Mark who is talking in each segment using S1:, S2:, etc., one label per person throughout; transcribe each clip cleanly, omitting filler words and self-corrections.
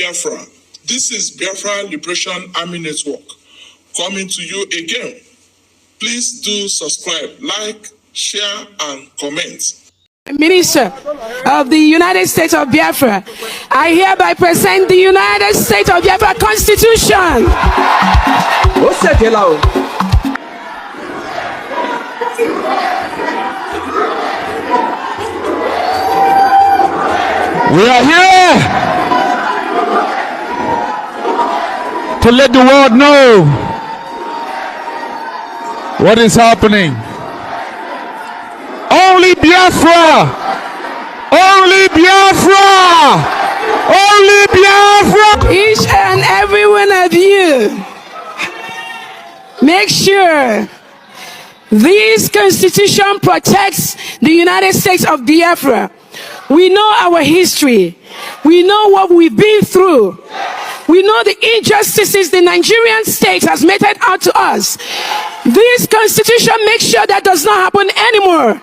S1: Biafra. This is Biafra Liberation Army Network coming to you again. Please do subscribe, like, share, and comment.
S2: Minister of the United States of Biafra, I hereby present the United States of Biafra Constitution.
S3: We are here to let the world know what is happening. Only Biafra! Only Biafra! Only Biafra!
S2: Each and every one of you, make sure this Constitution protects the United States of Biafra. We know our history. We know what we've been through. We know the injustices the Nigerian state has meted out to us. This Constitution makes sure that does not happen anymore.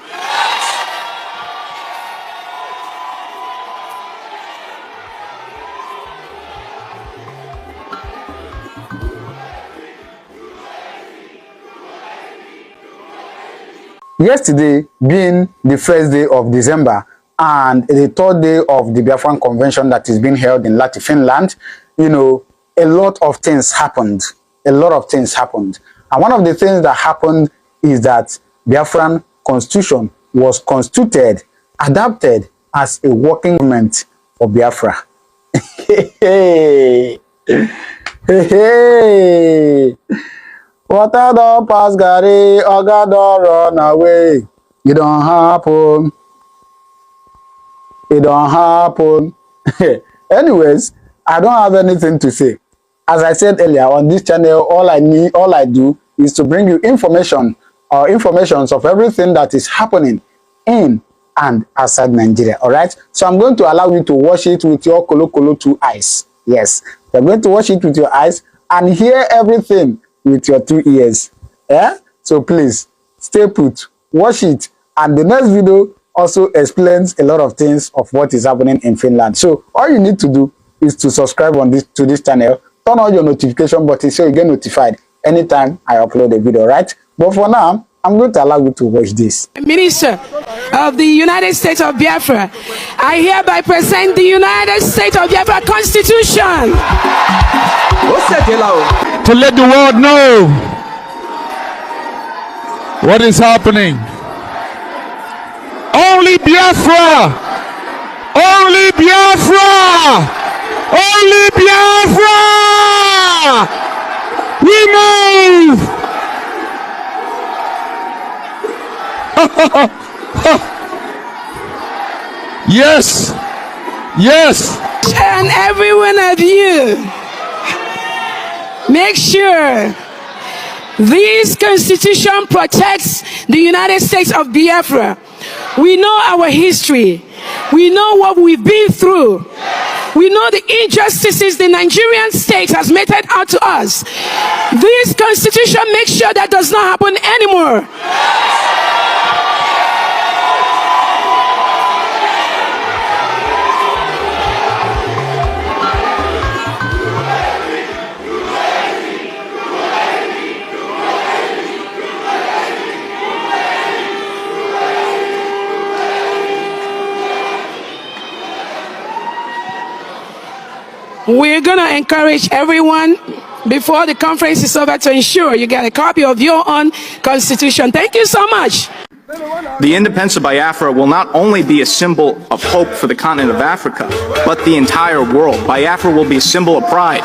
S4: Yesterday being the first day of December and the third day of the Biafran Convention that is being held in Lahti, Finland, you know, a lot of things happened. A lot of things happened. And one of the things that happened is that Biafran Constitution was constituted, adapted as a working document for Biafra. Hey, hey. Water don't pass Gary, Oga don't run away. It don't happen. It don't happen. Anyways, I don't have anything to say. As I said earlier, on this channel, all I do is to bring you information or informations of everything that is happening in and outside Nigeria. All right. So I'm going to allow you to watch it with your kolo 2 eyes. Yes, you're going to watch it with your eyes and hear everything with your 2 ears. Yeah. So please stay put, watch it, and the next video also explains a lot of things of what is happening in Finland. So all you need to do is to subscribe to this channel, turn on your notification button so you get notified anytime I upload a video, right? But for now, I'm going to allow you to watch this.
S2: Minister of the United States of Biafra, I hereby present the United States of Biafra Constitution.
S3: To let the world know what is happening. Only Biafra! Only Biafra! Only Biafra! We move! Yes! Yes!
S2: And every one of you, make sure this Constitution protects the United States of Biafra. We know our history. We know what we've been through. We know the injustices the Nigerian state has meted out to us. This Constitution makes sure that does not happen anymore. We're going to encourage everyone before the conference is over to ensure you get a copy of your own constitution. Thank you so much.
S5: The independence of Biafra will not only be a symbol of hope for the continent of Africa, but the entire world. Biafra will be a symbol of pride.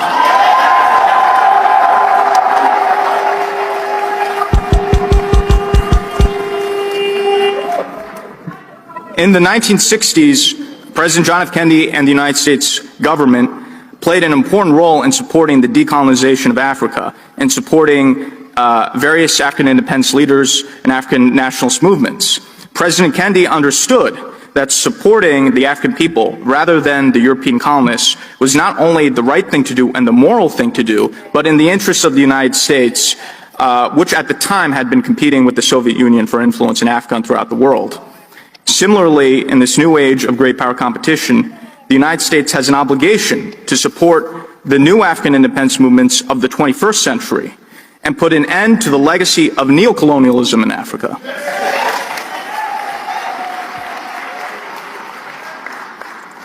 S5: In the 1960s, President John F. Kennedy and the United States government played an important role in supporting the decolonization of Africa and supporting various African independence leaders and African nationalist movements. President Kennedy understood that supporting the African people rather than the European colonists was not only the right thing to do and the moral thing to do, but in the interests of the United States, which at the time had been competing with the Soviet Union for influence in Africa and throughout the world. Similarly, in this new age of great power competition, the United States has an obligation to support the new African independence movements of the 21st century and put an end to the legacy of neocolonialism in Africa.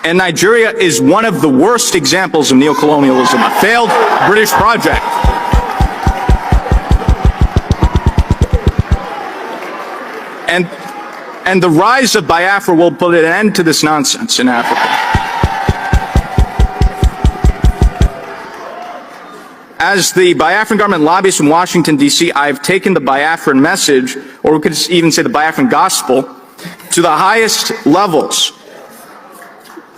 S5: And Nigeria is one of the worst examples of neocolonialism, a failed British project. And the rise of Biafra will put an end to this nonsense in Africa. As the Biafran government lobbyist in Washington, D.C., I've taken the Biafran message, or we could even say the Biafran gospel, to the highest levels.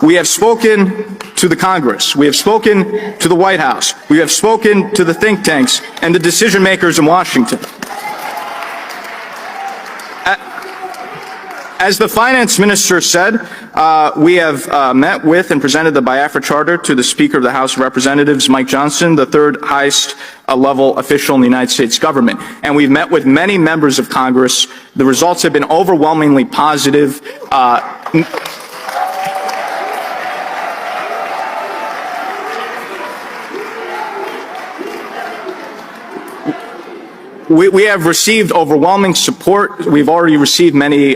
S5: We have spoken to the Congress. We have spoken to the White House. We have spoken to the think tanks and the decision makers in Washington. As the finance minister said, we have met with and presented the Biafra Charter to the Speaker of the House of Representatives, Mike Johnson, the third highest level official in the United States government. And we've met with many members of Congress. The results have been overwhelmingly positive. We have received overwhelming support. We've already received many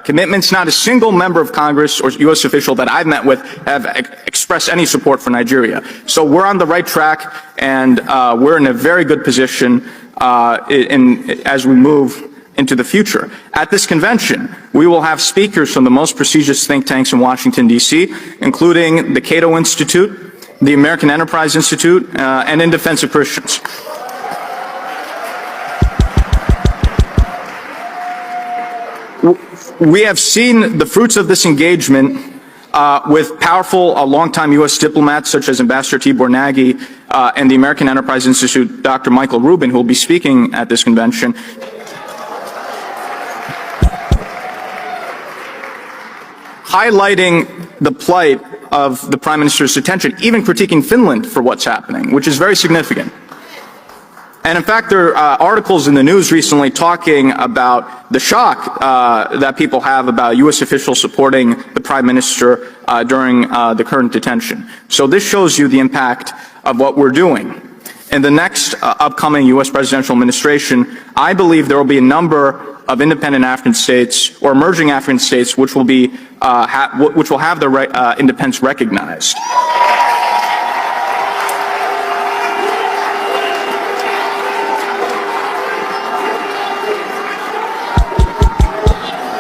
S5: commitments. Not a single member of Congress or U.S. official that I've met with have expressed any support for Nigeria. So we're on the right track, and we're in a very good position as we move into the future. At this convention, we will have speakers from the most prestigious think tanks in Washington, D.C., including the Cato Institute, the American Enterprise Institute, and In Defense of Christians. We have seen the fruits of this engagement with powerful longtime U.S. diplomats such as Ambassador Tibor Nagy and the American Enterprise Institute, Dr. Michael Rubin, who will be speaking at this convention. Highlighting the plight of the Prime Minister's attention, even critiquing Finland for what's happening, which is very significant. And in fact, there are articles in the news recently talking about the shock that people have about U.S. officials supporting the Prime Minister during the current detention. So this shows you the impact of what we're doing. In the next upcoming U.S. presidential administration, I believe there will be a number of independent African states or emerging African states which will be which will have their independence recognized.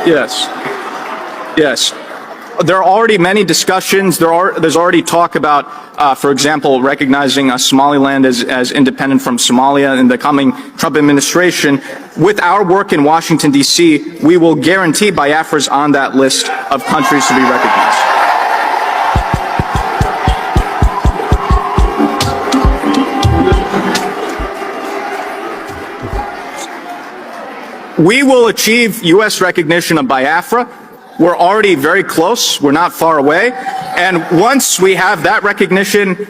S5: Yes. Yes. There are already many discussions. There's already talk about, for example, recognizing Somaliland as independent from Somalia in the coming Trump administration. With our work in Washington, D.C., we will guarantee Biafra's on that list of countries to be recognized. We will achieve U.S. recognition of Biafra. We're already very close. We're not far away. And once we have that recognition,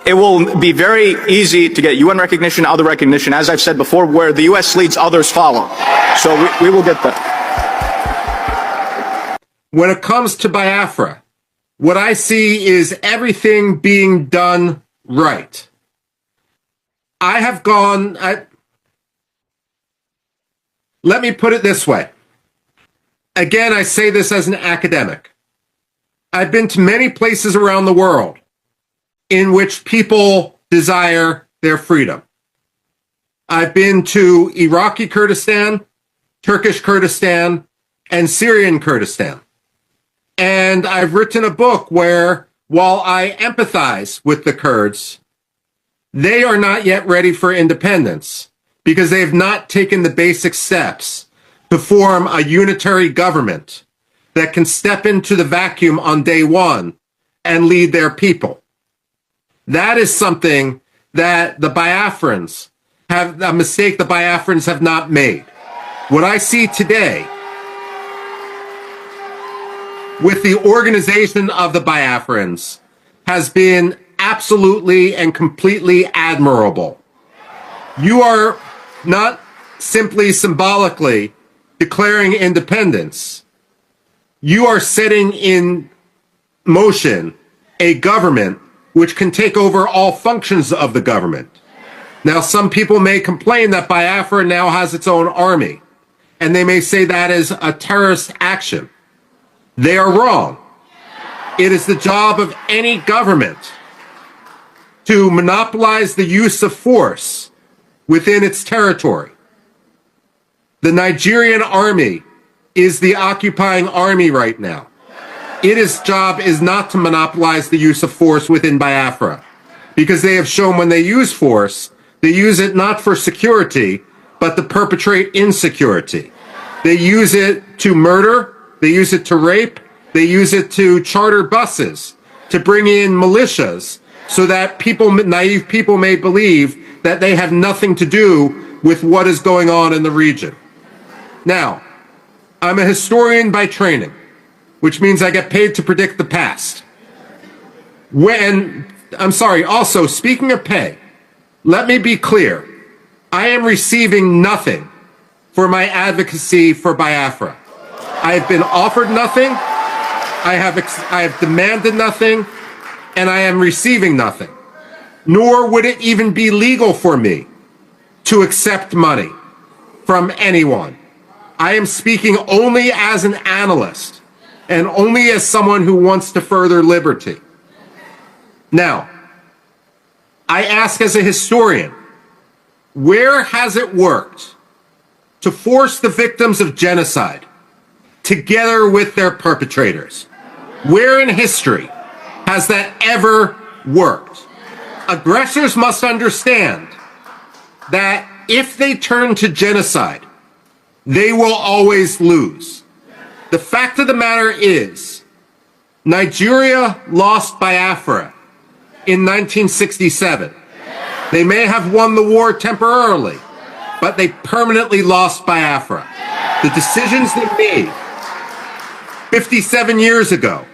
S5: it will be very easy to get UN recognition, other recognition, as I've said before, where the U.S. leads, others follow. So we will get there.
S6: When it comes to Biafra, what I see is everything being done right. I have gone... Let me put it this way. Again, I say this as an academic. I've been to many places around the world in which people desire their freedom. I've been to Iraqi Kurdistan, Turkish Kurdistan, and Syrian Kurdistan. And I've written a book where, while I empathize with the Kurds, they are not yet ready for independence, because they have not taken the basic steps to form a unitary government that can step into the vacuum on day one and lead their people. That is something that the Biafrans have, a mistake the Biafrans have not made. What I see today with the organization of the Biafrans has been absolutely and completely admirable. You are not simply symbolically declaring independence. You are setting in motion a government which can take over all functions of the government. Now, some people may complain that Biafra now has its own army, and they may say that is a terrorist action. They are wrong. It is the job of any government to monopolize the use of force within its territory. The Nigerian army is the occupying army right now. Its job is not to monopolize the use of force within Biafra, because they have shown when they use force, they use it not for security, but to perpetrate insecurity. They use it to murder, they use it to rape, they use it to charter buses, to bring in militias, so that people, naive people, may believe that they have nothing to do with what is going on in the region. Now, I'm a historian by training, which means I get paid to predict the past. Also, speaking of pay, let me be clear. I am receiving nothing for my advocacy for Biafra. I have been offered nothing, I have demanded nothing, and I am receiving nothing. Nor would it even be legal for me to accept money from anyone. I am speaking only as an analyst and only as someone who wants to further liberty. Now, I ask as a historian, where has it worked to force the victims of genocide together with their perpetrators? Where in history has that ever worked? Aggressors must understand that if they turn to genocide, they will always lose. The fact of the matter is, Nigeria lost Biafra in 1967. They may have won the war temporarily, but they permanently lost Biafra. The decisions they made 57 years ago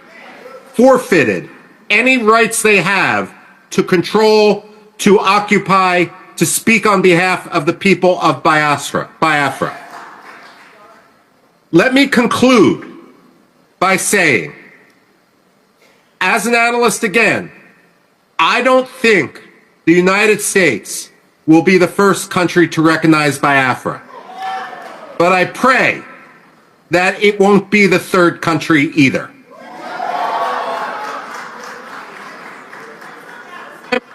S6: forfeited any rights they have to control, to occupy, to speak on behalf of the people of Biafra. Let me conclude by saying, as an analyst again, I don't think the United States will be the first country to recognize Biafra. But I pray that it won't be the third country either.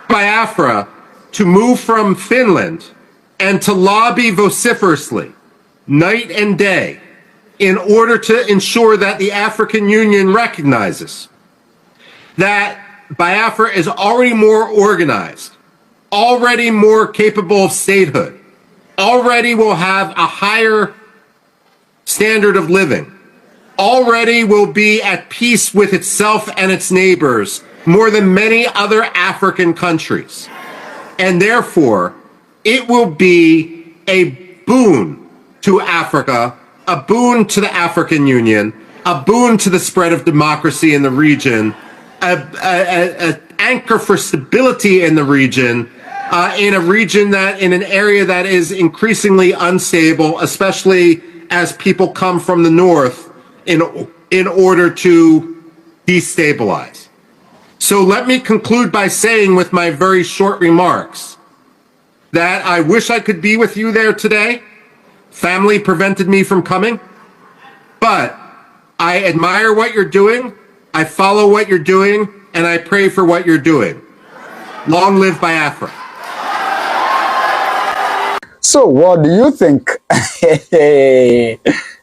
S6: Biafra to move from Finland and to lobby vociferously, night and day, in order to ensure that the African Union recognizes that Biafra is already more organized, already more capable of statehood, already will have a higher standard of living, already will be at peace with itself and its neighbors more than many other African countries. And therefore, it will be a boon to Africa, a boon to the African Union, a boon to the spread of democracy in the region, an anchor for stability in the region, in an area that is increasingly unstable, especially as people come from the north in order to destabilize. So let me conclude by saying with my very short remarks that I wish I could be with you there today. Family prevented me from coming, but I admire what you're doing, I follow what you're doing, and I pray for what you're doing. Long live Biafra.
S4: So what do you think?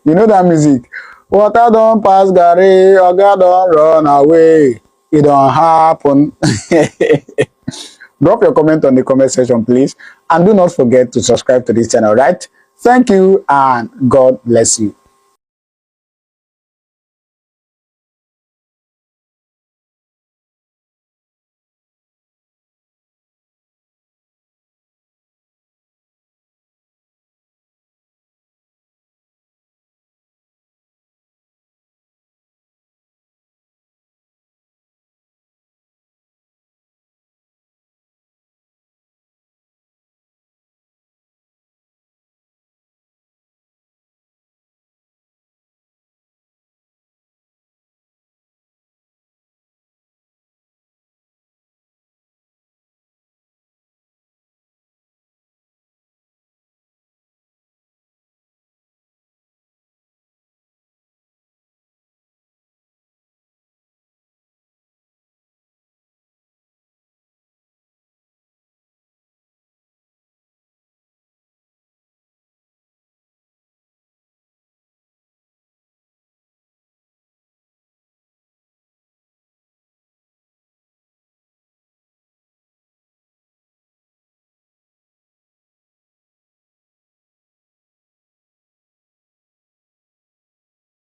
S4: You know that music? Water don't pass Gary, or God don't run away. It don't happen. Drop your comment on the comment section, please. And do not forget to subscribe to this channel, right? Thank you and God bless you.